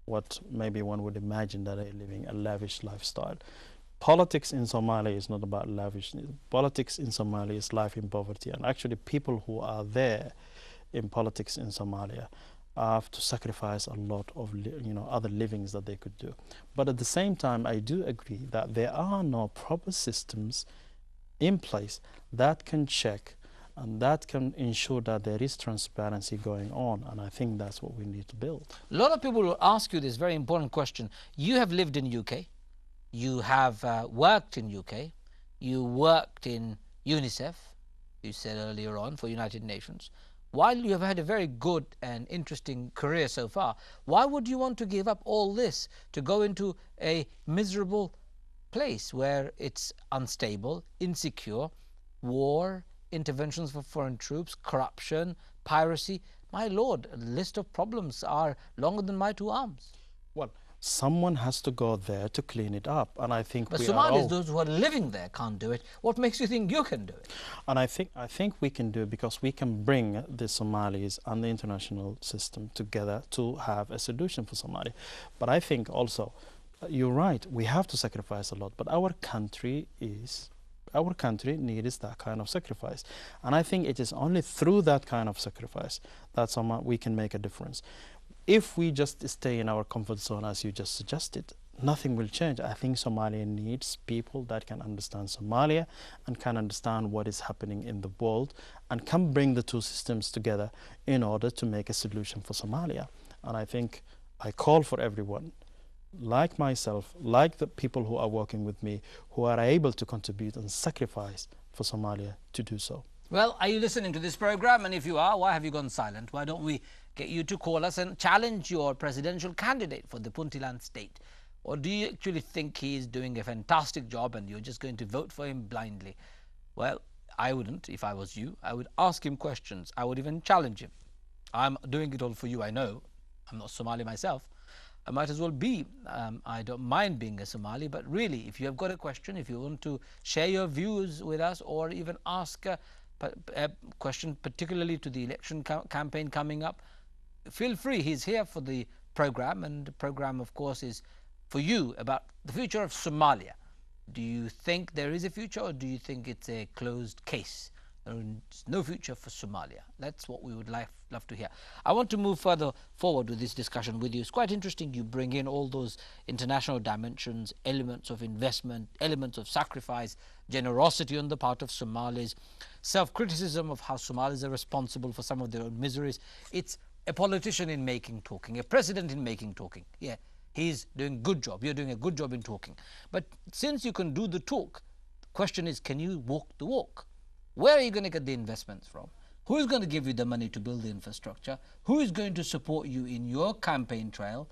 what maybe one would imagine, that they're living a lavish lifestyle. Politics in Somalia is not about lavishness. Politics in Somalia is life in poverty, and actually people who are there in politics in Somalia have to sacrifice a lot of other livings that they could do. But at the same time, I do agree that there are no proper systems in place that can check and that can ensure that there is transparency going on, and I think that's what we need to build. A lot of people will ask you this very important question. You have lived in UK, you have worked in UK, you worked in UNICEF, you said earlier on, for United Nations. While you have had a very good and interesting career so far, why would you want to give up all this to go into a miserable place where it's unstable, insecure, war, interventions for foreign troops, corruption, piracy? My lord, a list of problems are longer than my two arms. Well, someone has to go there to clean it up, and I think but Somalis, those who are living there, can't do it. What makes you think you can do it? And I think we can do it because we can bring the Somalis and the international system together to have a solution for Somalia. But I think also, you're right, we have to sacrifice a lot, but our country needs that kind of sacrifice. And I think it is only through that kind of sacrifice that we can make a difference. If we just stay in our comfort zone, as you just suggested, nothing will change. I think Somalia needs people that can understand Somalia and can understand what is happening in the world and can bring the two systems together in order to make a solution for Somalia. And I think I call for everyone, like myself, like the people who are working with me, who are able to contribute and sacrifice for Somalia, to do so. Well, are you listening to this program? And if you are, why have you gone silent? Why don't we get you to call us and challenge your presidential candidate for the Puntland state? Or do you actually think he is doing a fantastic job and you're just going to vote for him blindly? Well, I wouldn't if I was you. I would ask him questions. I would even challenge him. I'm doing it all for you, I know. I'm not Somali myself. I might as well be. I don't mind being a Somali, but really, if you have got a question, if you want to share your views with us or even ask a question particularly to the election campaign coming up, feel free. He's here for the program, and the program, of course, is for you about the future of Somalia. Do you think there is a future, or do you think it's a closed case? There's no future for Somalia. That's what we would love to hear. I want to move further forward with this discussion with you. It's quite interesting. You bring in all those international dimensions, elements of investment, elements of sacrifice, generosity on the part of Somalis, self-criticism of how Somalis are responsible for some of their own miseries. It's a politician in making talking, a president in making talking. Yeah, he's doing a good job. You're doing a good job in talking. But since you can do the talk, the question is, can you walk the walk? Where are you going to get the investments from? Who is going to give you the money to build the infrastructure? Who is going to support you in your campaign trail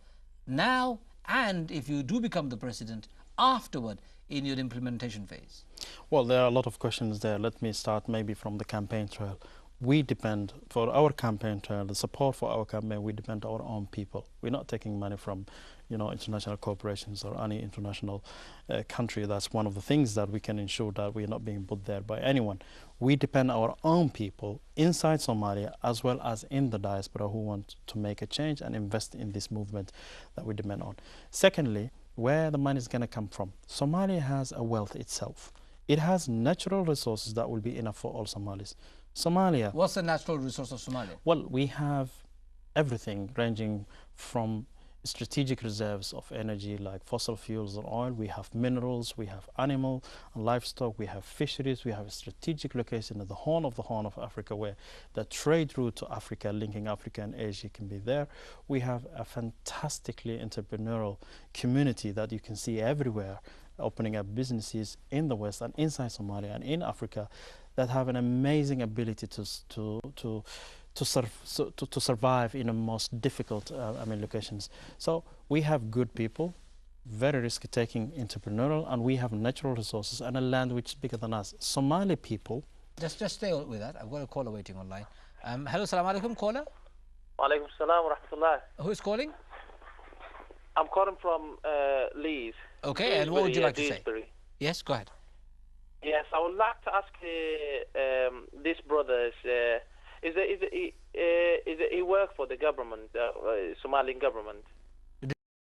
now, and if you do become the president, afterward in your implementation phase? Well, there are a lot of questions there. Let me start maybe from the campaign trail. We depend, for our campaign trail, the support for our campaign, we depend on our own people. We're not taking money from, international corporations or any international country. That's one of the things that we can ensure that we're not being put there by anyone. We depend on our own people inside Somalia as well as in the diaspora who want to make a change and invest in this movement that we depend on. Secondly, where the money is going to come from. Somalia has a wealth itself. It has natural resources that will be enough for all Somalis. Somalia. What's the natural resource of Somalia? Well, we have everything ranging from strategic reserves of energy like fossil fuels and oil. We have minerals, we have animal and livestock, we have fisheries, we have a strategic location at the Horn of Africa where the trade route to Africa, linking Africa and Asia, can be there. We have a fantastically entrepreneurial community that you can see everywhere, opening up businesses in the West and inside Somalia and in Africa that have an amazing ability to survive in the most difficult locations. So we have good people, very risk-taking, entrepreneurial, and we have natural resources and a land which is bigger than us. Somali people. Just stay with that. I've got a caller waiting online. Hello, salam alaikum, caller. Walaikum salam wa rahmatullah. Who is calling? I'm calling from Leeds. Okay, and what would you like to say? Yes, go ahead. Yes, I would like to ask these brothers. He work for the government, Somalian government?